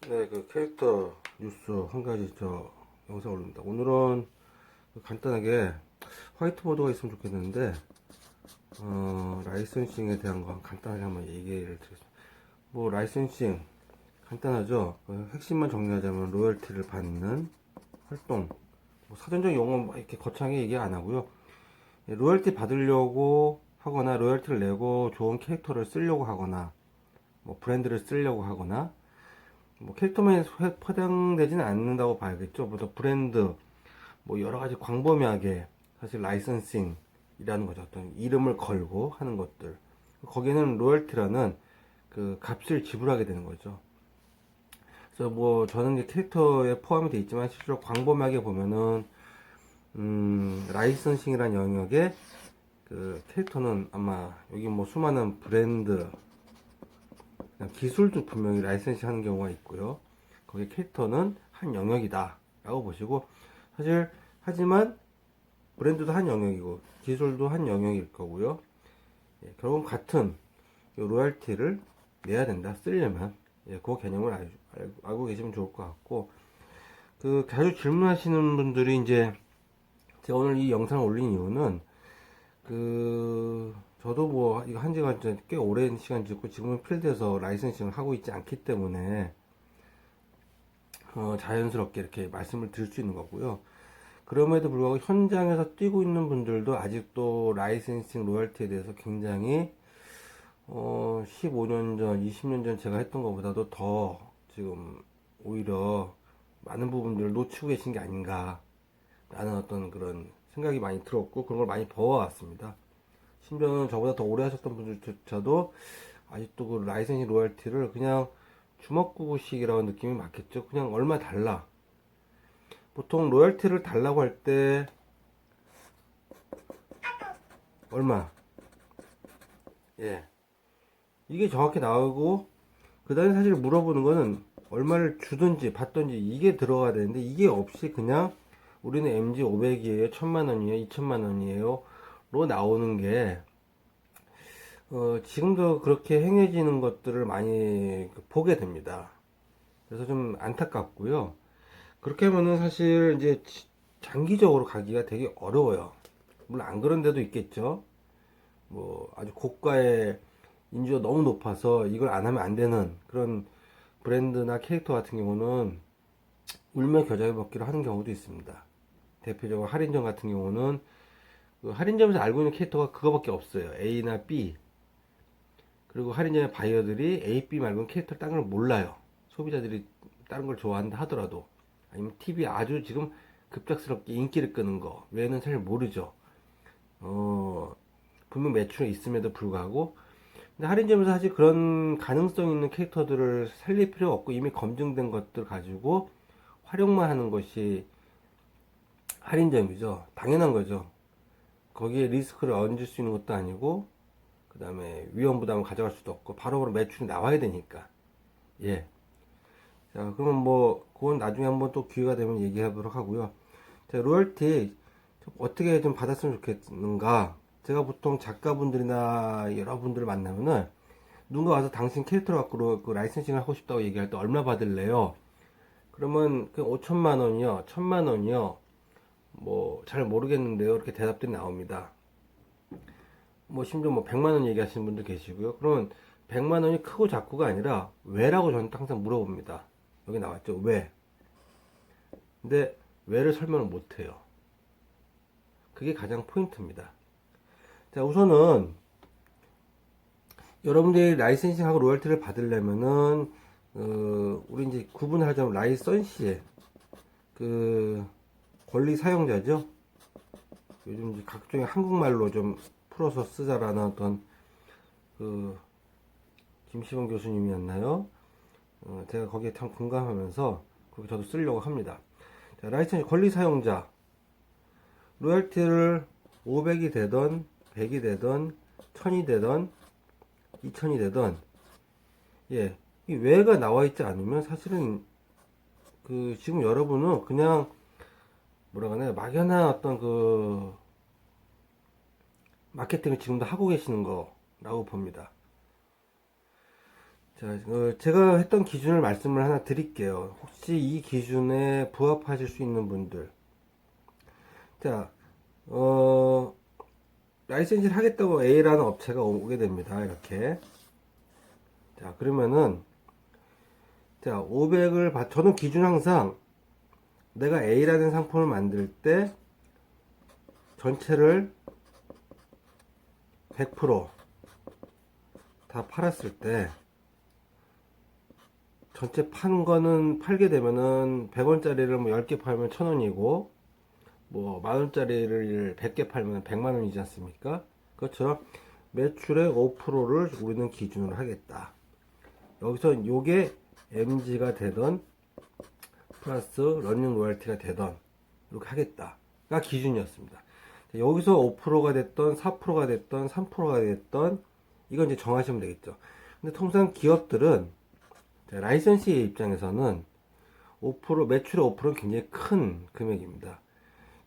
네, 그 캐릭터 뉴스 한 가지 영상 올립니다. 오늘은 간단하게 화이트보드가 있으면 좋겠는데, 라이선싱에 대한 거 간단하게 한번 얘기를 드리겠습니다. 뭐, 라이선싱, 간단하죠? 핵심만 정리하자면, 로열티를 받는 활동. 뭐 사전적 용어 뭐 이렇게 거창하게 얘기 안 하고요. 로열티 받으려고 하거나, 로열티를 내고 좋은 캐릭터를 쓰려고 하거나, 뭐, 브랜드를 쓰려고 하거나, 뭐 캐릭터만 포장되지는 않는다고 봐야겠죠. 보통 브랜드, 뭐 여러 가지 광범위하게 사실 라이선싱이라는 거죠. 어떤 이름을 걸고 하는 것들. 거기에는 로열티라는 그 값을 지불하게 되는 거죠. 그래서 뭐 저는 이제 캐릭터에 포함이 되어 있지만 실제로 광범위하게 보면은 라이선싱이라는 영역에 그 캐릭터는 아마 여기 뭐 수많은 브랜드 기술도 분명히 라이선싱 하는 경우가 있고요. 거기 캐릭터는 한 영역이다 라고 보시고, 사실 하지만 브랜드도 한 영역이고 기술도 한 영역일 거고요. 예, 결국은 같은 로얄티를 내야 된다 쓰려면. 예, 그 개념을 알고 계시면 좋을 것 같고, 그 자주 질문하시는 분들이 이제 제가 오늘 이 영상을 올린 이유는, 그 저도 뭐 이거 한 지가 이제 꽤 오랜 시간 지고 지금은 필드에서 라이선싱을 하고 있지 않기 때문에 자연스럽게 이렇게 말씀을 드릴 수 있는 거고요. 그럼에도 불구하고 현장에서 뛰고 있는 분들도 아직도 라이센싱 로열티에 대해서 굉장히 15년 전, 20년 전 제가 했던 것보다도 더 지금 오히려 많은 부분들을 놓치고 계신 게 아닌가 라는 어떤 그런 생각이 많이 들었고, 그런 걸 많이 보아왔습니다. 심지어는 저보다 더 오래 하셨던 분들조차도 아직도 그 라이센싱 로열티를 그냥 주먹구구식이라는 느낌이 맞겠죠. 그냥 얼마 달라. 보통 로열티를 달라고 할 때 얼마? 예. 이게 정확히 나오고, 그 다음에 사실 물어보는 거는 얼마를 주든지 받든지 이게 들어가야 되는데, 이게 없이 그냥 우리는 MG 500이에요, 1000만원이에요, 2000만원이에요 로 나오는 게 지금도 그렇게 행해지는 것들을 많이 보게 됩니다. 그래서 좀 안타깝고요. 그렇게 하면은 사실 이제 장기적으로 가기가 되게 어려워요. 물론 안 그런 데도 있겠죠. 뭐 아주 고가의 인지도가 너무 높아서 이걸 안 하면 안 되는 그런 브랜드나 캐릭터 같은 경우는 울며 겨자를 먹기로 하는 경우도 있습니다. 대표적으로 할인점 같은 경우는 그 할인점에서 알고 있는 캐릭터가 그거밖에 없어요. A나 B. 그리고 할인점의 바이어들이 A, B 말고는 캐릭터 딴 걸 몰라요. 소비자들이 다른 걸 좋아한다 하더라도. 아니면 TV 아주 지금 급작스럽게 인기를 끄는 거 외에는 잘 모르죠. 분명 매출이 있음에도 불구하고. 근데 할인점에서 사실 그런 가능성 있는 캐릭터들을 살릴 필요가 없고, 이미 검증된 것들 가지고 활용만 하는 것이 할인점이죠. 당연한 거죠. 거기에 리스크를 얹을 수 있는 것도 아니고, 그 다음에 위험 부담을 가져갈 수도 없고, 바로바로 매출이 나와야 되니까. 예. 자, 그러면 뭐, 그건 나중에 한번 또 기회가 되면 얘기하도록 하고요. 자, 로열티 어떻게 좀 받았으면 좋겠는가? 제가 보통 작가분들이나 여러분들을 만나면은, 누가 와서 당신 캐릭터 갖고 그 라이센싱을 하고 싶다고 얘기할 때 얼마 받을래요? 그러면 그 5천만 원이요, 1천만 원이요, 뭐 잘 모르겠는데요, 이렇게 대답들이 나옵니다. 뭐 심지어 뭐 100만 원 얘기하시는 분도 계시고요. 그러면 100만 원이 크고 작고가 아니라 왜라고 저는 항상 물어봅니다. 여기 나왔죠, 왜? 근데 왜를 설명을 못 해요. 그게 가장 포인트입니다. 자, 우선은 여러분들이 라이센싱하고 로열티를 받으려면은 우리 이제 구분하자면 라이선시에 그 권리 사용자죠. 요즘 이제 각종의 한국말로 좀 풀어서 쓰자라는 어떤 그 김시범 교수님이었나요? 제가 거기에 참 공감하면서 그렇게 저도 쓰려고 합니다. 자, 라이선시 권리 사용자 로열티를 500이 되던 100이 되던 1000이 되던 2000이 되던, 예, 이 왜가 나와 있지 않으면 사실은 그 지금 여러분은 그냥 뭐라 그러나 막연한 어떤 그 마케팅을 지금도 하고 계시는 거라고 봅니다. 자, 제가 했던 기준을 말씀을 하나 드릴게요. 혹시 이 기준에 부합하실 수 있는 분들. 자, 어, 라이센스를 하겠다고 A라는 업체가 오게 됩니다. 이렇게. 자, 그러면은, 자, 500을 저는 기준 항상 내가 A라는 상품을 만들 때 전체를 100%다 팔았을 때 전체 판 거는 팔게 되면은 100원짜리를 뭐 10개 팔면 1000원이고 뭐 만원짜리를 100개 팔면 100만원이지 않습니까? 그것처럼 매출의 5%를 우리는 기준으로 하겠다. 여기서 요게 MG가 되던 플러스 러닝 로열티가 되던 이렇게 하겠다가 기준이었습니다. 여기서 5%가 됐던 4%가 됐던 3%가 됐던 이건 이제 정하시면 되겠죠. 근데 통상 기업들은 라이선시의 입장에서는 5% 매출의 5%는 굉장히 큰 금액입니다.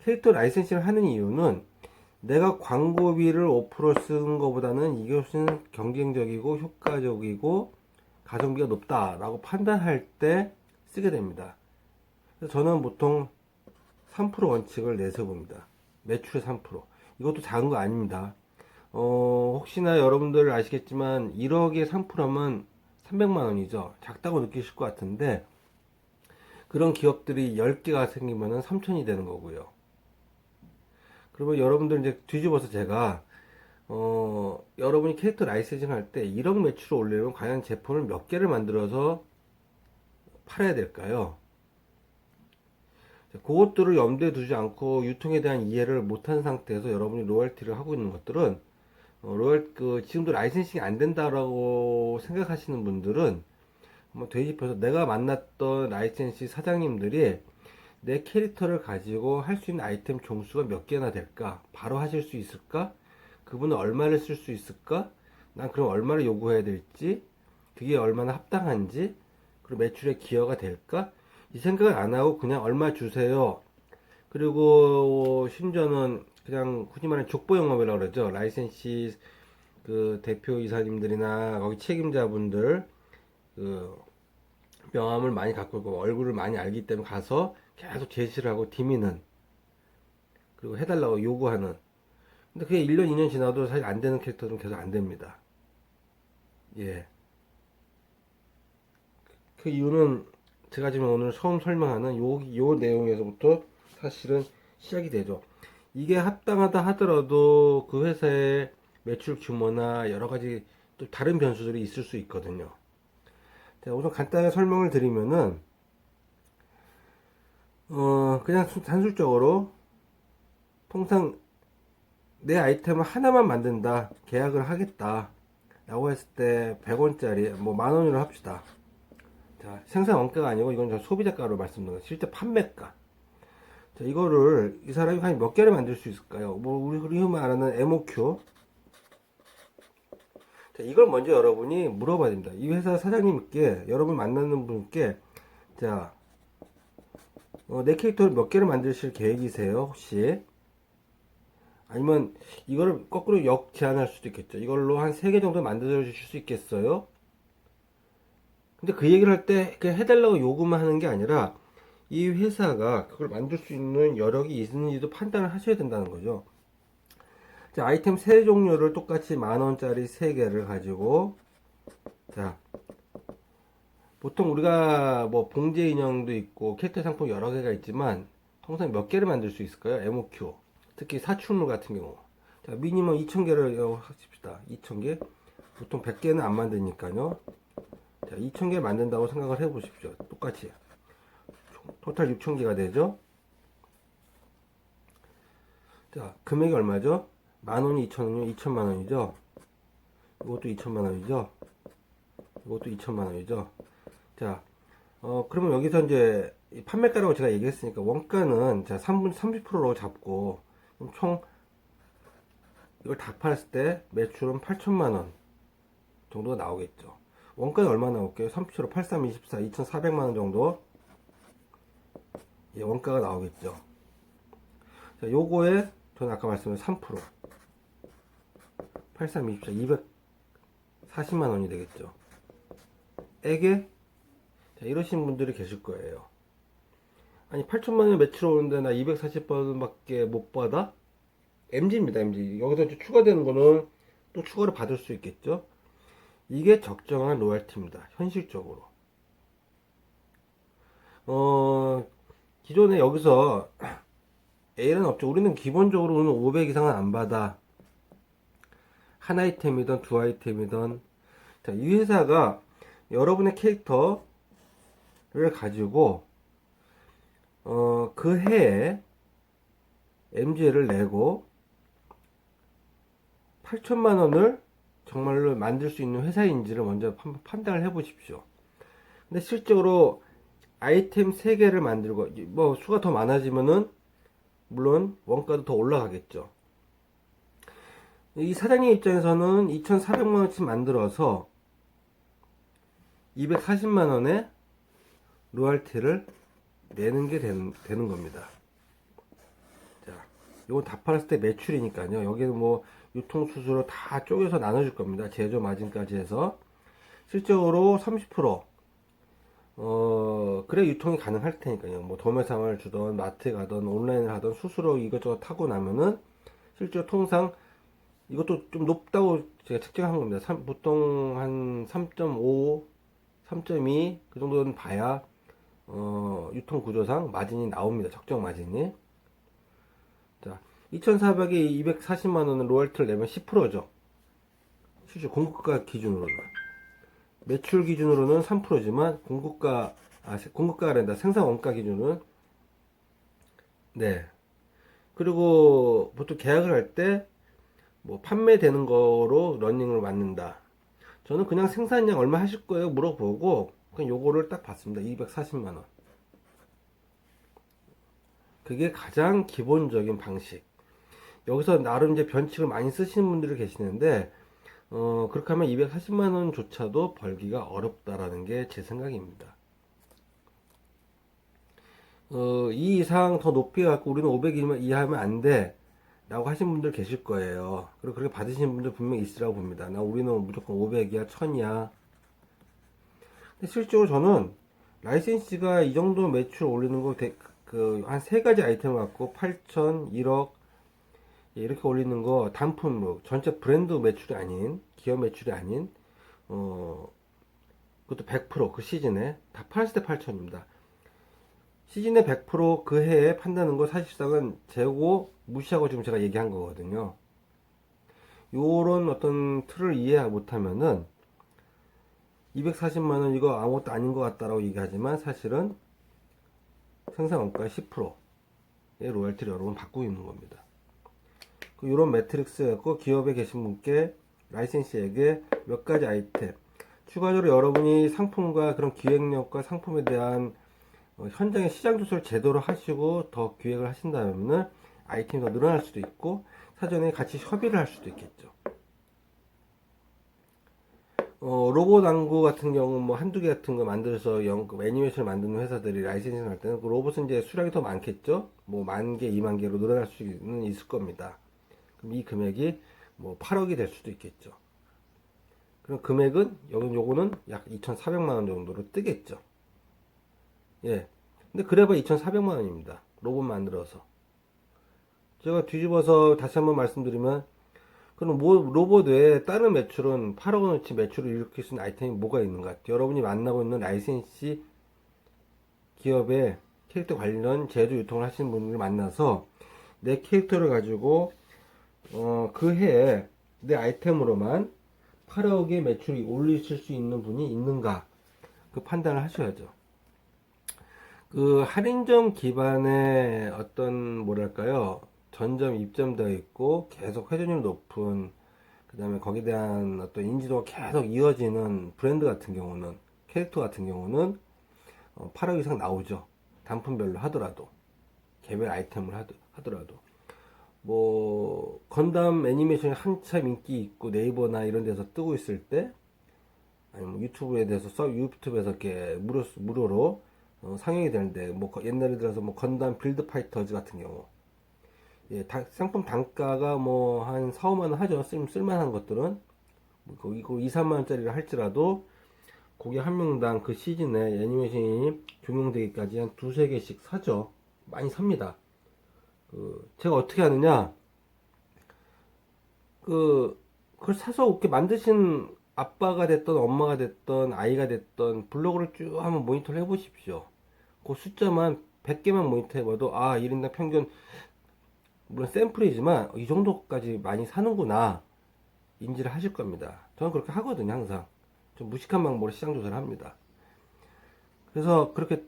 캐릭터 라이선싱을 하는 이유는 내가 광고비를 5%쓴 것보다는 이것은 경쟁적이고 효과적이고 가성비가 높다라고 판단할 때 쓰게 됩니다. 그래서 저는 보통 3% 원칙을 내세 봅니다. 매출의 3%. 이것도 작은 거 아닙니다. 혹시나 여러분들 아시겠지만 1억에 3%면 300만 원이죠. 작다고 느끼실 것 같은데 그런 기업들이 10개가 생기면 3천이 되는 거고요. 그러면 여러분들 이제 뒤집어서 제가 여러분이 캐릭터 라이센싱 할 때 1억 매출을 올리려면 과연 제품을 몇 개를 만들어서 팔아야 될까요? 그것들을 염두에 두지 않고 유통에 대한 이해를 못한 상태에서 여러분이 로열티를 하고 있는 것들은 지금도 라이센싱이 안 된다라고 생각하시는 분들은 한번 되짚어서 내가 만났던 라이센시 사장님들이 내 캐릭터를 가지고 할 수 있는 아이템 종수가 몇 개나 될까? 바로 하실 수 있을까? 그분은 얼마를 쓸 수 있을까? 난 그럼 얼마를 요구해야 될지, 그게 얼마나 합당한지, 그리고 매출에 기여가 될까? 이 생각을 안 하고 그냥 얼마 주세요. 그리고 심지어는 그냥 흔히 말하는 족보 영업이라고 그러죠. 라이센시 그 대표 이사님들이나 거기 책임자분들 그 명함을 많이 갖고 있고 얼굴을 많이 알기 때문에 가서 계속 제시를 하고 디미는 그리고 해달라고 요구하는. 근데 그게 1년 2년 지나도 사실 안 되는 캐릭터는 계속 안 됩니다. 예. 그 이유는 제가 지금 오늘 처음 설명하는 요 내용에서부터 사실은 시작이 되죠. 이게 합당하다 하더라도 그 회사의 매출 규모나 여러 가지 또 다른 변수들이 있을 수 있거든요. 자, 우선 간단하게 설명을 드리면은, 그냥 단술적으로 통상 내 아이템을 하나만 만든다, 계약을 하겠다 라고 했을 때 100원짜리 뭐 만원으로 합시다. 자, 생산 원가가 아니고 이건 저 소비자가로 말씀드린 거예요. 실제 판매가. 자, 이거를 이 사람이 과연 몇 개를 만들 수 있을까요? 뭐 우리 흔히 말하는 MOQ. 자, 이걸 먼저 여러분이 물어봐야 됩니다. 이 회사 사장님께, 여러분 만나는 분께, 자, 내 캐릭터를 몇 개를 만드실 계획이세요? 혹시? 아니면 이거를 거꾸로 역 제한할 수도 있겠죠. 이걸로 한 3개 정도 만들어 주실 수 있겠어요? 근데 그 얘기를 할 때 그냥 해달라고 요구만 하는 게 아니라 이 회사가 그걸 만들 수 있는 여력이 있는지도 판단을 하셔야 된다는 거죠. 자, 아이템 3종류를 똑같이 만원짜리 3개를 가지고, 자, 보통 우리가 뭐 봉제 인형도 있고 캐릭터 상품 여러 개가 있지만 통상 몇 개를 만들 수 있을까요? MOQ. 특히 사출물 같은 경우. 자, 미니멈 2000개를 하십시다. 2000개. 보통 100개는 안 만드니까요. 자, 2000개 만든다고 생각을 해 보십시오. 똑같이. 토탈 6000개가 되죠. 자, 금액이 얼마죠? 만원이 2천원이면 2천만원이죠. 이것도 2천만원이죠. 이것도 2천만원이죠. 자, 그러면 여기서 이제 판매가라고 제가 얘기했으니까 원가는 자, 3분 30%로 잡고 그럼 총 이걸 다 팔았을 때 매출은 8천만원 정도가 나오겠죠. 원가는 얼마 나올게요? 30% 83, 24, 2,400만원 정도 예, 원가가 나오겠죠. 자, 요거에 저는 아까 말씀드린 3% 83, 24, 240만원이 되겠죠. 자, 이러신 분들이 계실 거예요. 아니 8천만 원 매출 오는데 나 240번밖에 못 받아? MG입니다. MG. 여기서 이제 추가되는 거는 또 추가로 받을 수 있겠죠. 이게 적정한 로얄티입니다. 현실적으로. 기존에 여기서 A는 없죠. 우리는 기본적으로는 500 이상은 안 받아. 한 아이템이든 두 아이템이든. 자, 이 회사가 여러분의 캐릭터를 가지고 그 해에 MG를 내고 8천만 원을 정말로 만들 수 있는 회사인지를 먼저 판단을 해 보십시오. 근데 실적으로 아이템 3개를 만들고 뭐 수가 더 많아지면은 물론 원가도 더 올라가겠죠. 이 사장님 입장에서는 2,400만 원치 만들어서 240만 원의 로얄티를 내는 게 되는 겁니다. 자, 이건 다 팔았을 때 매출이니까요. 여기는 뭐 유통수수료 다 쪼개서 나눠줄 겁니다. 제조 마진까지 해서 실적으로 30%, 그래 유통이 가능할 테니까요. 뭐 도매상을 주던 마트에 가던 온라인을 하던 수수료 이것저것 타고 나면은 실제로 통상 이것도 좀 높다고 제가 측정한 겁니다. 보통 한 3.5, 3.2 그 정도는 봐야 유통 구조상 마진이 나옵니다. 적정 마진이. 자, 2,400에 240만 원을 로열티를 내면 10%죠. 실제 공급가 기준으로는. 매출 기준으로는 3%지만 공급가가 아니라 생산 원가 기준은 네. 그리고 보통 계약을 할 때 뭐 판매되는 거로 러닝을 맞는다. 저는 그냥 생산량 얼마 하실 거예요 물어보고 그냥 요거를 딱 받습니다. 240만 원. 그게 가장 기본적인 방식. 여기서 나름 이제 변칙을 많이 쓰시는 분들이 계시는데 그렇게 하면 240만 원조차도 벌기가 어렵다라는 게 제 생각입니다. 이 이상 더 높이 갖고 우리는 500 이하면 안 돼. 라고 하신 분들 계실 거예요. 그리고 그렇게 받으시는 분들 분명히 있으라고 봅니다. 우리는 무조건 500이야, 1000이야. 근데 실제로 저는 라이센시가 이 정도 매출 올리는 거, 한 세 가지 아이템을 갖고 8천, 1억, 이렇게 올리는 거 단품으로, 전체 브랜드 매출이 아닌, 기업 매출이 아닌, 그것도 100%그 시즌에, 다 팔았을 때 8천입니다. 시즌에 100%그 해에 판다는 거 사실상은 재고 무시하고 지금 제가 얘기한 거거든요. 요런 어떤 틀을 이해 못하면은 240만원 이거 아무것도 아닌 것 같다라고 얘기하지만 사실은 생산 원가 10%의 로열티를 여러분 받고 있는 겁니다. 이런 매트릭스였고 기업에 계신 분께 라이센시에게 몇 가지 아이템 추가적으로 여러분이 상품과 그런 기획력과 상품에 대한 현장의 시장 조사를 제대로 하시고 더 기획을 하신다면 아이템이 더 늘어날 수도 있고 사전에 같이 협의를 할 수도 있겠죠. 로봇 안구 같은 경우 뭐 한두 개 같은 거 만들어서 애니메이션을 만드는 회사들이 라이센싱 할 때는 그 로봇은 이제 수량이 더 많겠죠. 뭐 10,000개, 20,000개로 늘어날 수는 있을 겁니다. 그럼 이 금액이 뭐 8억이 될 수도 있겠죠. 그럼 금액은 요거는 약 2,400만 원 정도로 뜨겠죠. 예. 근데 그래봐 2,400만 원입니다. 로봇 만들어서. 제가 뒤집어서 다시 한번 말씀드리면, 그럼 로봇 외에 다른 매출은 8억 원어치 매출을 일으킬 수 있는 아이템이 뭐가 있는가? 여러분이 만나고 있는 라이센시 기업의 캐릭터 관련 제조 유통을 하시는 분들을 만나서 내 캐릭터를 가지고, 그 해에 내 아이템으로만 8억의 매출이 올리실 수 있는 분이 있는가? 그 판단을 하셔야죠. 그 할인점 기반의 어떤 뭐랄까요 전점 입점되어 있고 계속 회전율 높은 그 다음에 거기에 대한 어떤 인지도가 계속 이어지는 브랜드 같은 경우는 캐릭터 같은 경우는 8억 이상 나오죠. 단품별로 하더라도 개별 아이템을 하더라도 뭐 건담 애니메이션이 한참 인기 있고 네이버나 이런 데서 뜨고 있을 때 아니면 유튜브에 대해서 유튜브에서 이렇게 무료로 상영이 되는데 뭐 옛날에 들어서 뭐 건담 빌드 파이터즈 같은 경우 예, 상품 단가가 뭐 한 4, 5만 원 하죠. 쓸만한 것들은 뭐 이거 2, 3만 원짜리를 할지라도 고객 한 명당 그 시즌에 애니메이션이 종용되기까지 한 두세 개씩 사죠. 많이 삽니다. 제가 어떻게 하느냐, 그걸 사서 이렇게 만드신 아빠가 됐던 엄마가 됐던 아이가 됐던 블로그를 쭉 한번 모니터를 해보십시오. 그 숫자만 100개만 모니터 해봐도 1인당 평균, 물론 샘플이지만 이 정도까지 많이 사는구나 인지를 하실 겁니다. 저는 그렇게 하거든요. 항상 좀 무식한 방법으로 시장 조사를 합니다. 그래서 그렇게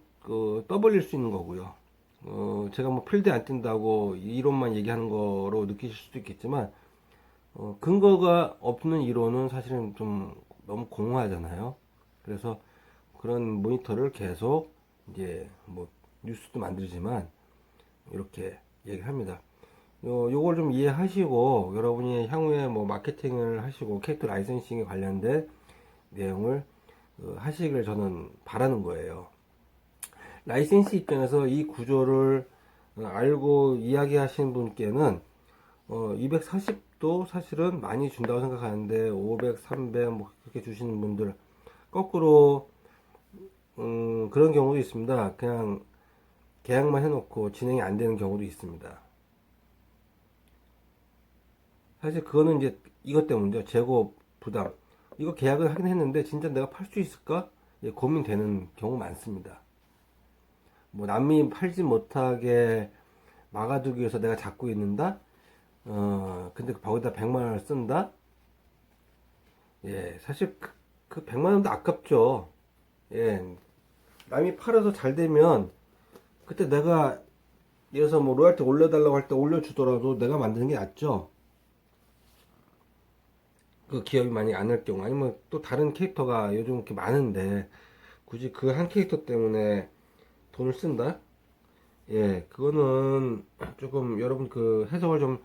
떠벌릴 수 있는 거고요. 제가 뭐 필드에 안 뛴다고 이론만 얘기하는 거로 느끼실 수도 있겠지만, 근거가 없는 이론은 사실은 좀 너무 공허하잖아요. 그래서 그런 모니터를 계속 이제 뭐 뉴스도 만들지만 이렇게 얘기를 합니다. 요걸 좀 이해하시고 여러분이 향후에 뭐 마케팅을 하시고 캐릭터 라이센싱에 관련된 내용을 하시길 저는 바라는 거예요. 라이센스 입장에서 이 구조를 알고 이야기하시는 분께는 240도 사실은 많이 준다고 생각하는데 500, 300 뭐 그렇게 주시는 분들 거꾸로 그런 경우도 있습니다. 그냥 계약만 해놓고 진행이 안 되는 경우도 있습니다. 사실 그거는 이제 이것 때문이죠. 재고 부담. 이거 계약을 하긴 했는데 진짜 내가 팔 수 있을까? 고민되는 경우 많습니다. 뭐 남이 팔지 못하게 막아두기 위해서 내가 잡고 있는다? 근데 거기다 100만 원을 쓴다? 사실 그 100만 원도 아깝죠. 남이 팔아서 잘 되면 그때 내가 예를 들어서 뭐 로얄티 올려달라고 할 때 올려주더라도 내가 만드는 게 낫죠. 그 기업이 많이 안 할 경우 아니면 또 다른 캐릭터가 요즘 이렇게 많은데 굳이 그 한 캐릭터 때문에 돈을 쓴다? 그거는 조금 여러분 그 해석을 좀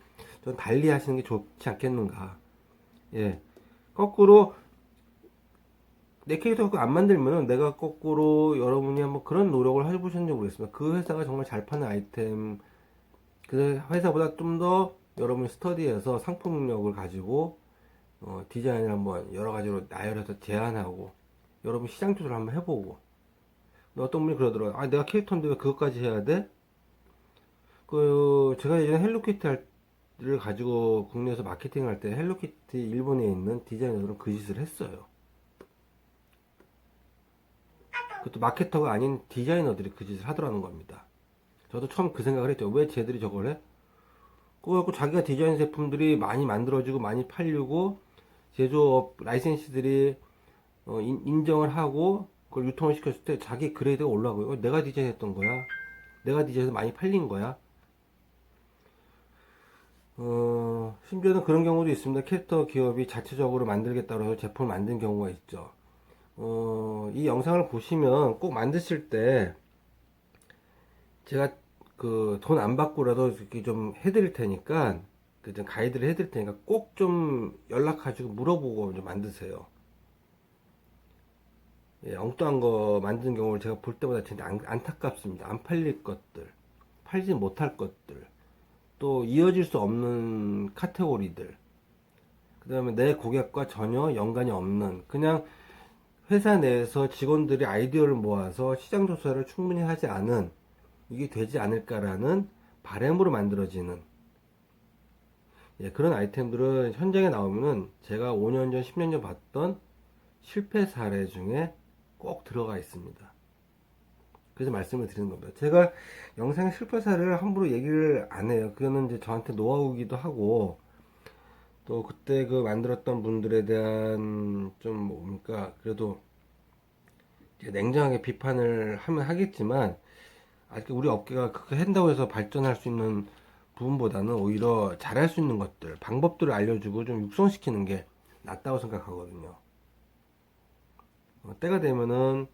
달리 하시는 게 좋지 않겠는가. 거꾸로 내 캐릭터 갖고 안 만들면은 내가 거꾸로 여러분이 한번 그런 노력을 해보셨는지 모르겠습니다. 그 회사가 정말 잘 파는 아이템, 그 회사보다 좀 더 여러분이 스터디해서 상품력을 가지고 디자인을 한번 여러 가지로 나열해서 제안하고 여러분 시장 조사를 한번 해보고 어떤 분이 그러더라고요. 내가 캐릭터인데 왜 그것까지 해야 돼? 제가 예전에 헬로키티를 가지고 국내에서 마케팅을 할 때 헬로키티 일본에 있는 디자이너들은 그 짓을 했어요. 그것도 마케터가 아닌 디자이너들이 그 짓을 하더라는 겁니다. 저도 처음 그 생각을 했죠. 왜 쟤들이 저걸 해? 그래갖고 자기가 디자인 제품들이 많이 만들어지고 많이 팔리고 제조업 라이센스들이 인정을 하고 그걸 유통을 시켰을 때 자기 그레이드가 올라가고요. 내가 디자인했던 거야. 내가 디자인해서 많이 팔린 거야. 심지어는 그런 경우도 있습니다. 캐릭터 기업이 자체적으로 만들겠다고 해서 제품을 만든 경우가 있죠. 이 영상을 보시면 꼭 만드실 때 제가 그 돈 안 받고라도 이렇게 좀 해드릴 테니까 그 좀 가이드를 해드릴 테니까 꼭 좀 연락하시고 물어보고 좀 만드세요. 엉뚱한 거 만드는 경우를 제가 볼 때마다 진짜 안타깝습니다. 안 팔릴 것들, 팔지 못할 것들, 또 이어질 수 없는 카테고리들, 그 다음에 내 고객과 전혀 연관이 없는 그냥 회사 내에서 직원들이 아이디어를 모아서 시장 조사를 충분히 하지 않은 이게 되지 않을까라는 바램으로 만들어지는 그런 아이템들은 현장에 나오면은 제가 5년 전, 10년 전 봤던 실패 사례 중에 꼭 들어가 있습니다. 그래서 말씀을 드리는 겁니다. 제가 영상의 실패 사례를 함부로 얘기를 안 해요. 그거는 이제 저한테 노하우기도 하고 또 그때 그 만들었던 분들에 대한 좀 뭡니까 그래도 냉정하게 비판을 하면 하겠지만 아직 우리 업계가 그렇게 한다고 해서 발전할 수 있는 부분보다는 오히려 잘할 수 있는 것들 방법들을 알려주고 좀 육성시키는 게 낫다고 생각하거든요. 때가 되면은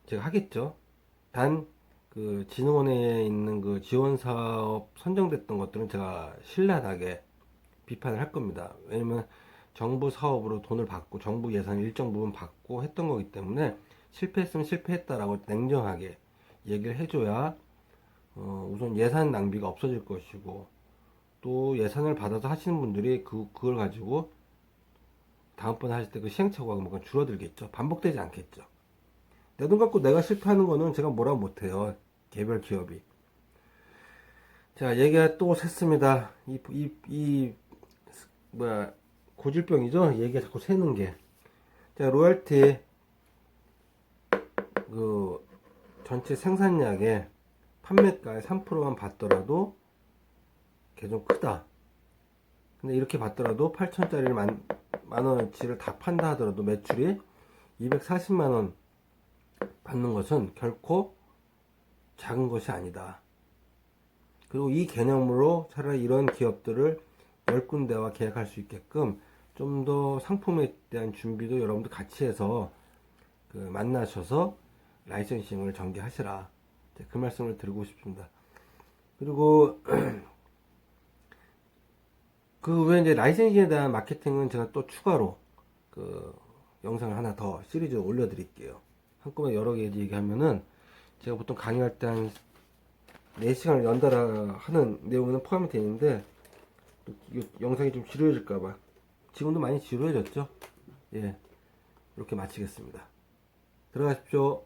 제가 하겠죠. 단 그 진흥원에 있는 그 지원 사업 선정됐던 것들은 제가 신랄하게 비판을 할 겁니다. 왜냐면 정부 사업으로 돈을 받고 정부 예산 일정 부분 받고 했던 거기 때문에 실패했으면 실패했다라고 냉정하게 얘기를 해줘야 우선 예산 낭비가 없어질 것이고 또 예산을 받아서 하시는 분들이 그걸 가지고 다음번에 하실 때 그 시행착오가 뭔가 줄어들겠죠. 반복되지 않겠죠. 내 돈 갖고 내가 실패하는 거는 제가 뭐라고 못해요. 개별 기업이. 자, 얘기가 또 샜습니다. 뭐야, 고질병이죠? 얘기가 자꾸 새는 게. 자, 로열티, 그, 전체 생산량의 판매가의 3%만 받더라도, 걔 좀 크다. 근데 이렇게 받더라도 8천짜리를 만원어치를 다 판다 하더라도 매출이 240만원 받는 것은 결코 작은 것이 아니다. 그리고 이 개념으로 차라리 이런 기업들을 10군데와 계약할 수 있게끔 좀 더 상품에 대한 준비도 여러분들 같이 해서 만나셔서 라이선싱을 전개하시라. 그 말씀을 드리고 싶습니다. 그리고 그 외에 이제 라이선싱에 대한 마케팅은 제가 또 추가로 영상을 하나 더 시리즈 올려드릴게요. 한꺼번에 여러 개 얘기하면은 제가 보통 강의할 때 한 4시간을 연달아 하는 내용은 포함이 되는데 영상이 좀 지루해질까봐 지금도 많이 지루해졌죠. 예, 이렇게 마치겠습니다. 들어가십시오.